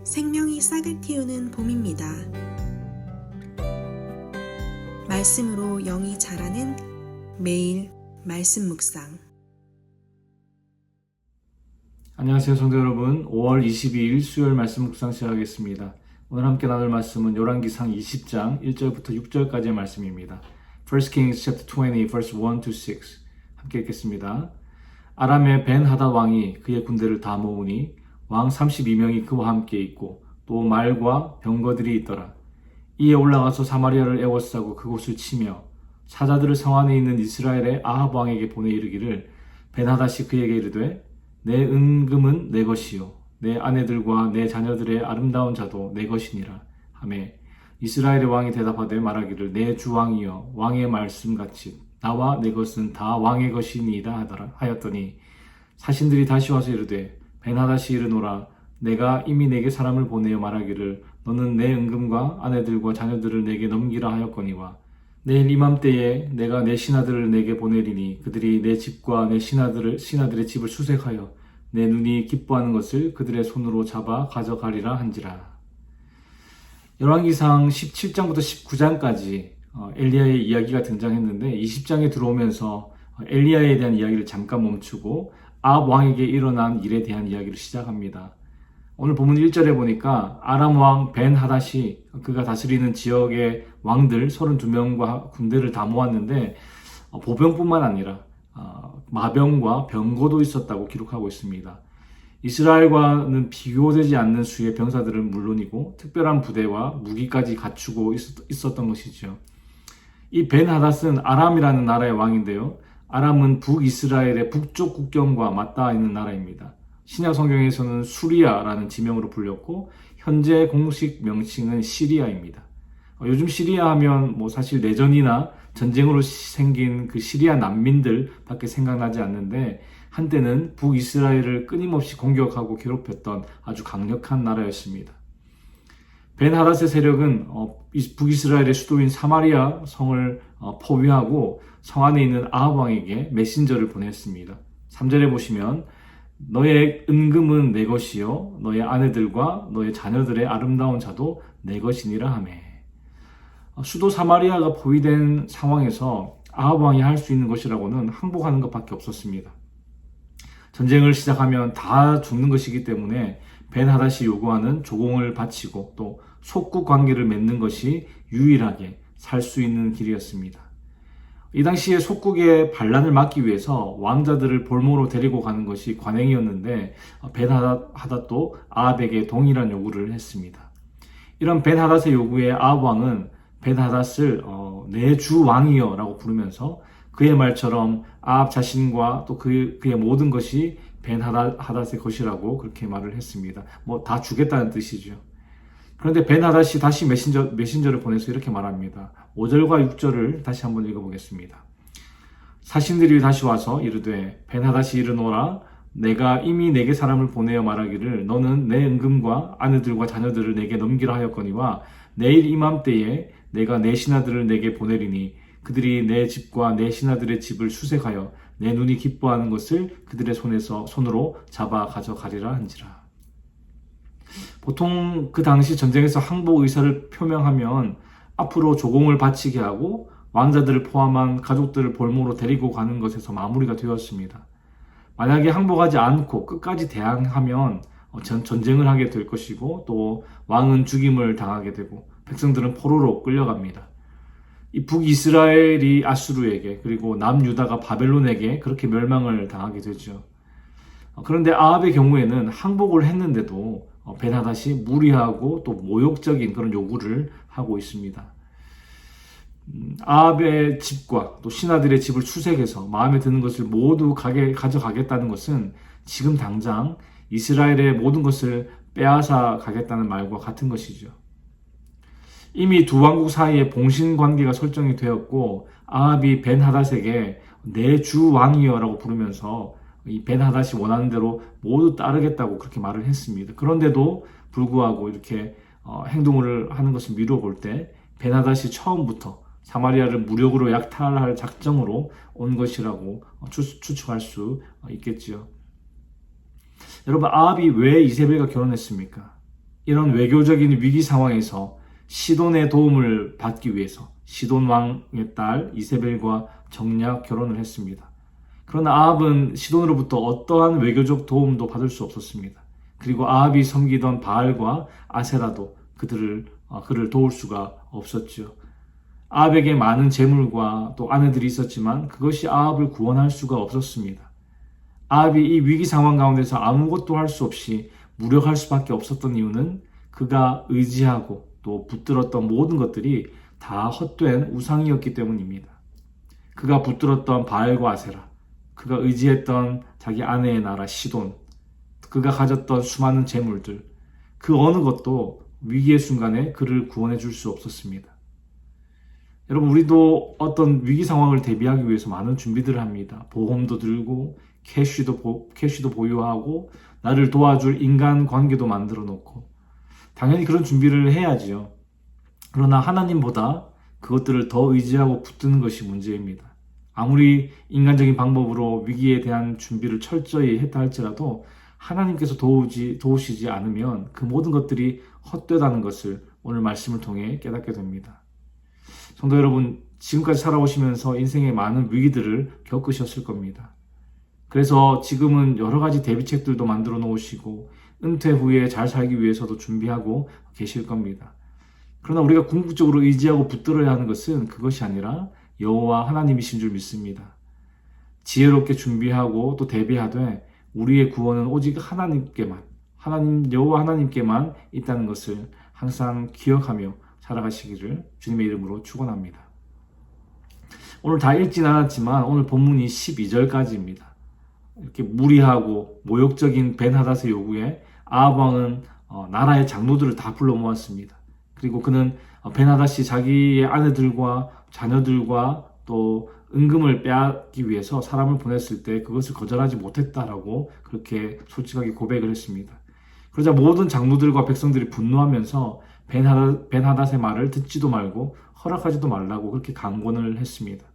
생명이 싹을 틔우는 봄입니다. 말씀으로 영이 자라는 매일 말씀 묵상. 안녕하세요 성도 여러분, 5월 22일 수요일 말씀 묵상 시작하겠습니다. 오늘 함께 나눌 말씀은 열왕기상 20장 1절부터 6절까지의 말씀입니다. 1 Kings chapter 20 verse 1 to 6 함께 읽겠습니다. 아람의 벤하닷 왕이 그의 군대를 다 모으니 왕 32명이 그와 함께 있고 또 말과 병거들이 있더라. 이에 올라가서 사마리아를 에워싸고 그곳을 치며 사자들을 성 안에 있는 이스라엘의 아합 왕에게 보내 이르기를 벤하닷이 그에게 이르되 내 은금은 내 것이요 내 아내들과 내 자녀들의 아름다운 자도 내 것이니라 하매 이스라엘의 왕이 대답하되 말하기를 내 주 왕이여 왕의 말씀같이 나와 내 것은 다 왕의 것이니이다 하였더니 사신들이 다시 와서 이르되 벤하닷이 이르노라 내가 이미 내게 사람을 보내어 말하기를 너는 내 은금과 아내들과 자녀들을 내게 넘기라 하였거니와 내일 이맘때에 내가 내 신하들을 내게 보내리니 그들이 내 집과 내 신하들의 집을 수색하여 내 눈이 기뻐하는 것을 그들의 손으로 잡아 가져가리라 한지라. 열왕기상 17장부터 19장까지 엘리야의 이야기가 등장했는데 20장에 들어오면서 엘리야에 대한 이야기를 잠깐 멈추고 아합 왕에게 일어난 일에 대한 이야기를 시작합니다. 오늘 본문 1절에 보니까 아람 왕 벤하닷이 그가 다스리는 지역의 왕들 32명과 군대를 다 모았는데 보병뿐만 아니라 마병과 병거도 있었다고 기록하고 있습니다. 이스라엘과는 비교되지 않는 수의 병사들은 물론이고 특별한 부대와 무기까지 갖추고 있었던 것이죠. 이 벤하닷은 아람이라는 나라의 왕인데요. 아람은 북이스라엘의 북쪽 국경과 맞닿아 있는 나라입니다. 신약 성경에서는 수리아라는 지명으로 불렸고 현재 공식 명칭은 시리아입니다. 요즘 시리아 하면 사실 내전이나 전쟁으로 생긴 그 시리아 난민들 밖에 생각나지 않는데 한때는 북이스라엘을 끊임없이 공격하고 괴롭혔던 아주 강력한 나라였습니다. 벤하닷의 세력은 북이스라엘의 수도인 사마리아 성을 포위하고 성 안에 있는 아합 왕에게 메신저를 보냈습니다. 3절에 보시면 너의 은금은 내 것이요 너의 아내들과 너의 자녀들의 아름다운 자도 내 것이니라 하매. 수도 사마리아가 포위된 상황에서 아합 왕이 할 수 있는 것이라고는 항복하는 것밖에 없었습니다. 전쟁을 시작하면 다 죽는 것이기 때문에 벤하닷이 요구하는 조공을 바치고 또 속국 관계를 맺는 것이 유일하게 살 수 있는 길이었습니다. 이 당시에 속국의 반란을 막기 위해서 왕자들을 볼모로 데리고 가는 것이 관행이었는데 벤하닷도 아합에게 동일한 요구를 했습니다. 이런 벤하닷의 요구에 아합 왕은 벤하닷을 내 주 왕이여 라고 부르면서 그의 말처럼 아합 자신과 또 그의 모든 것이 벤하닷의 것이라고 그렇게 말을 했습니다. 다 주겠다는 뜻이죠. 그런데 벤하닷이 다시 메신저를 보내서 이렇게 말합니다. 5절과 6절을 다시 한번 읽어보겠습니다. 사신들이 다시 와서 이르되 벤하닷이 이르노라 내가 이미 내게 사람을 보내어 말하기를 너는 내 은금과 아내들과 자녀들을 내게 넘기라 하였거니와 내일 이맘때에 내가 내 신하들을 내게 보내리니 그들이 내 집과 내 신하들의 집을 수색하여 내 눈이 기뻐하는 것을 그들의 손으로 잡아 가져가리라 한지라. 보통 그 당시 전쟁에서 항복 의사를 표명하면 앞으로 조공을 바치게 하고 왕자들을 포함한 가족들을 볼모로 데리고 가는 것에서 마무리가 되었습니다. 만약에 항복하지 않고 끝까지 대항하면 전쟁을 하게 될 것이고 또 왕은 죽임을 당하게 되고 백성들은 포로로 끌려갑니다. 이 북이스라엘이 아수르에게 그리고 남유다가 바벨론에게 그렇게 멸망을 당하게 되죠. 그런데 아합의 경우에는 항복을 했는데도 벤하닷이 무리하고 또 모욕적인 그런 요구를 하고 있습니다. 아합의 집과 또 신하들의 집을 수색해서 마음에 드는 것을 모두 가져가겠다는 것은 지금 당장 이스라엘의 모든 것을 빼앗아 가겠다는 말과 같은 것이죠. 이미 두 왕국 사이에 봉신 관계가 설정이 되었고 아합이 벤하닷에게 내 주 왕이여 라고 부르면서 이 벤하닷이 원하는 대로 모두 따르겠다고 그렇게 말을 했습니다. 그런데도 불구하고 이렇게 행동을 하는 것을 미뤄볼 때 벤하닷이 처음부터 사마리아를 무력으로 약탈할 작정으로 온 것이라고 추측할 수 있겠지요. 여러분, 아합이 왜 이세벨과 결혼했습니까? 이런 외교적인 위기 상황에서 시돈의 도움을 받기 위해서 시돈 왕의 딸 이세벨과 정략 결혼을 했습니다. 그러나 아합은 시돈으로부터 어떠한 외교적 도움도 받을 수 없었습니다. 그리고 아합이 섬기던 바알과 아세라도 그를 도울 수가 없었죠. 아합에게 많은 재물과 또 아내들이 있었지만 그것이 아합을 구원할 수가 없었습니다. 아합이 이 위기 상황 가운데서 아무것도 할 수 없이 무력할 수밖에 없었던 이유는 그가 의지하고 또 붙들었던 모든 것들이 다 헛된 우상이었기 때문입니다. 그가 붙들었던 바알과 아세라, 그가 의지했던 자기 아내의 나라 시돈, 그가 가졌던 수많은 재물들, 그 어느 것도 위기의 순간에 그를 구원해 줄 수 없었습니다. 여러분, 우리도 어떤 위기 상황을 대비하기 위해서 많은 준비들을 합니다. 보험도 들고 캐시도 보유하고 나를 도와줄 인간 관계도 만들어 놓고 당연히 그런 준비를 해야지요. 그러나 하나님보다 그것들을 더 의지하고 붙드는 것이 문제입니다. 아무리 인간적인 방법으로 위기에 대한 준비를 철저히 했다 할지라도 하나님께서 도우시지 않으면 그 모든 것들이 헛되다는 것을 오늘 말씀을 통해 깨닫게 됩니다. 성도 여러분, 지금까지 살아오시면서 인생의 많은 위기들을 겪으셨을 겁니다. 그래서 지금은 여러 가지 대비책들도 만들어 놓으시고 은퇴 후에 잘 살기 위해서도 준비하고 계실 겁니다. 그러나 우리가 궁극적으로 의지하고 붙들어야 하는 것은 그것이 아니라 여호와 하나님이신 줄 믿습니다. 지혜롭게 준비하고 또 대비하되 우리의 구원은 오직 여호와 하나님께만 있다는 것을 항상 기억하며 살아가시기를 주님의 이름으로 축원합니다. 오늘 다 읽진 않았지만 오늘 본문이 12절까지입니다. 이렇게 무리하고 모욕적인 벤하닷의 요구에 아합 왕은 나라의 장로들을 다 불러 모았습니다. 그리고 그는 벤하닷이 자기의 아내들과 자녀들과 또 은금을 빼앗기 위해서 사람을 보냈을 때 그것을 거절하지 못했다라고 그렇게 솔직하게 고백을 했습니다. 그러자 모든 장로들과 백성들이 분노하면서 벤하닷의 말을 듣지도 말고 허락하지도 말라고 그렇게 강권을 했습니다.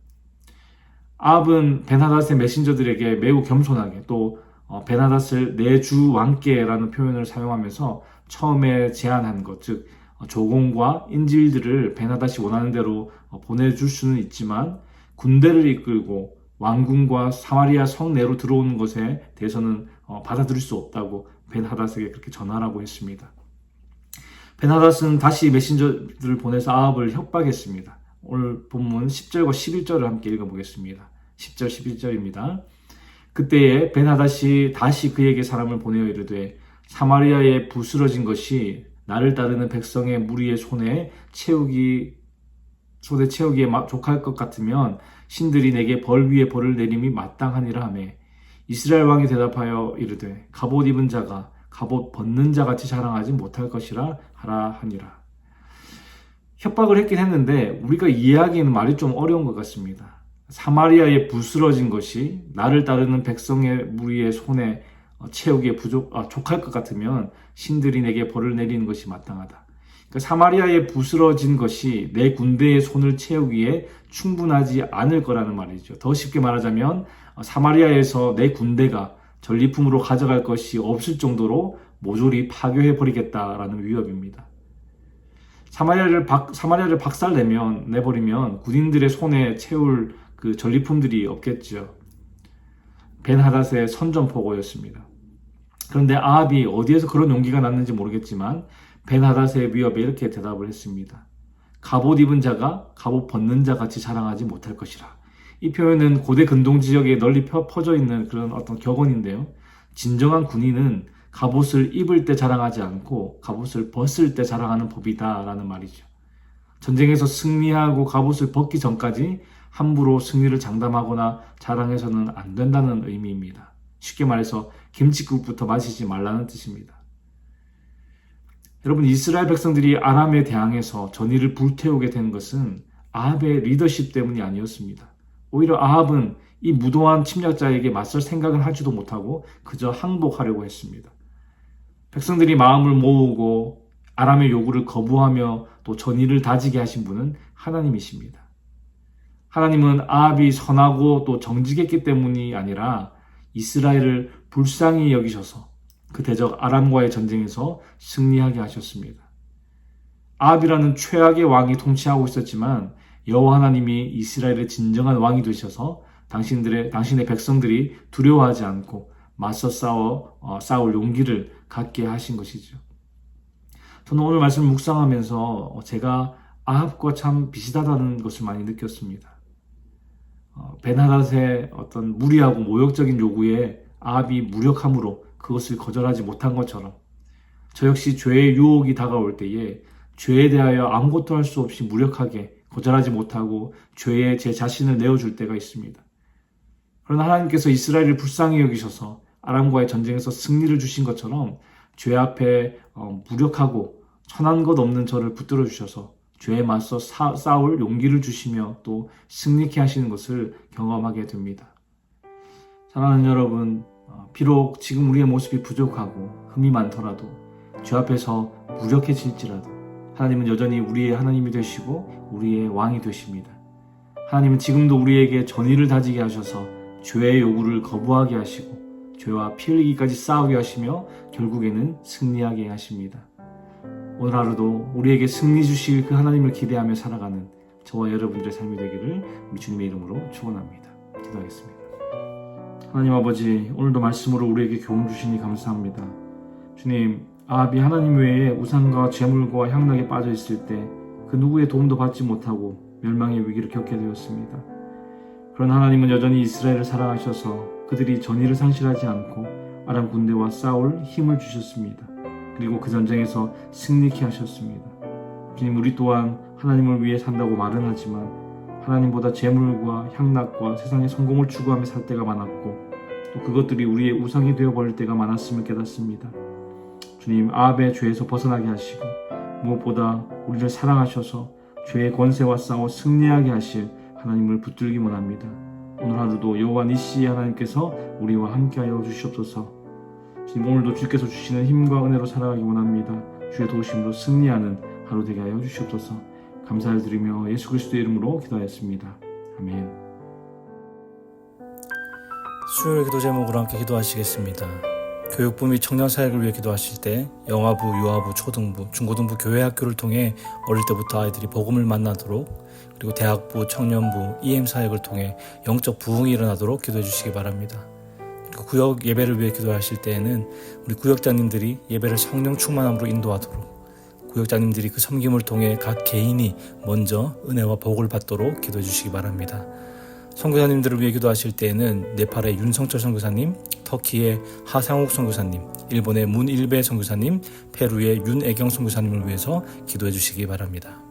아합은 벤하닷의 메신저들에게 매우 겸손하게 또 벤하닷을 내 주 왕께라는 표현을 사용하면서 처음에 제안한 것, 즉 조공과 인질들을 벤하닷이 원하는 대로 보내줄 수는 있지만 군대를 이끌고 왕궁과 사마리아 성내로 들어오는 것에 대해서는 받아들일 수 없다고 벤하닷에게 그렇게 전하라고 했습니다. 벤하닷은 다시 메신저들을 보내서 아합을 협박했습니다. 오늘 본문 10절과 11절을 함께 읽어보겠습니다. 10절 11절입니다. 그때에 벤하닷이 다시 그에게 사람을 보내어 이르되 사마리아에 부스러진 것이 나를 따르는 백성의 무리의 손에 채우기에 족할 것 같으면 신들이 내게 벌 위에 벌을 내림이 마땅하니라 하며 이스라엘 왕이 대답하여 이르되 갑옷 입은 자가 갑옷 벗는 자 같이 자랑하지 못할 것이라 하라 하니라. 협박을 했긴 했는데 우리가 이해하기에는 말이 좀 어려운 것 같습니다. 사마리아에 부스러진 것이 나를 따르는 백성의 무리의 손에 채우기에 족할 것 같으면 신들이 내게 벌을 내리는 것이 마땅하다. 그러니까 사마리아에 부스러진 것이 내 군대의 손을 채우기에 충분하지 않을 거라는 말이죠. 더 쉽게 말하자면 사마리아에서 내 군대가 전리품으로 가져갈 것이 없을 정도로 모조리 파괴해버리겠다라는 위협입니다. 사마리아를 내버리면 군인들의 손에 채울 그 전리품들이 없겠죠. 벤하닷의 선전포고였습니다. 그런데 아합이 어디에서 그런 용기가 났는지 모르겠지만 벤하닷의 위협에 이렇게 대답을 했습니다. 갑옷 입은 자가 갑옷 벗는 자 같이 자랑하지 못할 것이라. 이 표현은 고대 근동 지역에 널리 퍼져 있는 그런 어떤 격언인데요. 진정한 군인은 갑옷을 입을 때 자랑하지 않고 갑옷을 벗을 때 자랑하는 법이다라는 말이죠. 전쟁에서 승리하고 갑옷을 벗기 전까지 함부로 승리를 장담하거나 자랑해서는 안 된다는 의미입니다. 쉽게 말해서 김칫국부터 마시지 말라는 뜻입니다. 여러분, 이스라엘 백성들이 아람에 대항해서 전의를 불태우게 된 것은 아합의 리더십 때문이 아니었습니다. 오히려 아합은 이 무도한 침략자에게 맞설 생각을 하지도 못하고 그저 항복하려고 했습니다. 백성들이 마음을 모으고 아람의 요구를 거부하며 또 전의를 다지게 하신 분은 하나님이십니다. 하나님은 아합이 선하고 또 정직했기 때문이 아니라 이스라엘을 불쌍히 여기셔서 그 대적 아람과의 전쟁에서 승리하게 하셨습니다. 아합이라는 최악의 왕이 통치하고 있었지만 여호와 하나님이 이스라엘의 진정한 왕이 되셔서 당신의 백성들이 두려워하지 않고 맞서 싸울 용기를 갖게 하신 것이죠. 저는 오늘 말씀을 묵상하면서 제가 아합과 참 비슷하다는 것을 많이 느꼈습니다. 벤하닷의 어떤 무리하고 모욕적인 요구에 아합이 무력함으로 그것을 거절하지 못한 것처럼 저 역시 죄의 유혹이 다가올 때에 죄에 대하여 아무것도 할 수 없이 무력하게 거절하지 못하고 죄에 제 자신을 내어줄 때가 있습니다. 그러나 하나님께서 이스라엘을 불쌍히 여기셔서 아람과의 전쟁에서 승리를 주신 것처럼 죄 앞에 무력하고 천한 것 없는 저를 붙들어 주셔서 죄에 맞서 싸울 용기를 주시며 또 승리케 하시는 것을 경험하게 됩니다. 사랑하는 여러분, 비록 지금 우리의 모습이 부족하고 흠이 많더라도 죄 앞에서 무력해질지라도 하나님은 여전히 우리의 하나님이 되시고 우리의 왕이 되십니다. 하나님은 지금도 우리에게 전의를 다지게 하셔서 죄의 요구를 거부하게 하시고 죄와 피 흘리기까지 싸우게 하시며 결국에는 승리하게 하십니다. 오늘 하루도 우리에게 승리 주실 그 하나님을 기대하며 살아가는 저와 여러분들의 삶이 되기를 우리 주님의 이름으로 축원합니다. 기도하겠습니다. 하나님 아버지, 오늘도 말씀으로 우리에게 교훈 주시니 감사합니다. 주님, 아합이 하나님 외에 우상과 재물과 향락에 빠져 있을 때 그 누구의 도움도 받지 못하고 멸망의 위기를 겪게 되었습니다. 그러나 하나님은 여전히 이스라엘을 사랑하셔서 그들이 전의를 상실하지 않고 아람 군대와 싸울 힘을 주셨습니다. 그리고 그 전쟁에서 승리케 하셨습니다. 주님, 우리 또한 하나님을 위해 산다고 말은 하지만 하나님보다 재물과 향락과 세상의 성공을 추구하며 살 때가 많았고 또 그것들이 우리의 우상이 되어버릴 때가 많았음을 깨닫습니다. 주님, 아합의 죄에서 벗어나게 하시고 무엇보다 우리를 사랑하셔서 죄의 권세와 싸워 승리하게 하실 하나님을 붙들기 원합니다. 오늘 하루도 여호와 니시 하나님께서 우리와 함께하여 주시옵소서. 주님, 오늘도 주께서 주시는 힘과 은혜로 살아가기 원합니다. 주의 도우심으로 승리하는 하루 되게 하여 주시옵소서. 감사를 드리며 예수 그리스도의 이름으로 기도하였습니다. 아멘. 수요일 기도 제목으로 함께 기도하시겠습니다. 교육부 및 청년사역을 위해 기도하실 때 영아부, 유아부, 초등부, 중고등부 교회학교를 통해 어릴 때부터 아이들이 복음을 만나도록, 그리고 대학부, 청년부, EM사역을 통해 영적 부흥이 일어나도록 기도해 주시기 바랍니다. 그리고 구역 예배를 위해 기도하실 때에는 우리 구역장님들이 예배를 성령 충만함으로 인도하도록, 구역장님들이 그 섬김을 통해 각 개인이 먼저 은혜와 복을 받도록 기도해 주시기 바랍니다. 선교사님들을 위해 기도하실 때에는 네팔의 윤성철 선교사님, 터키의 하상욱 선교사님, 일본의 문일배 선교사님, 페루의 윤애경 선교사님을 위해서 기도해 주시기 바랍니다.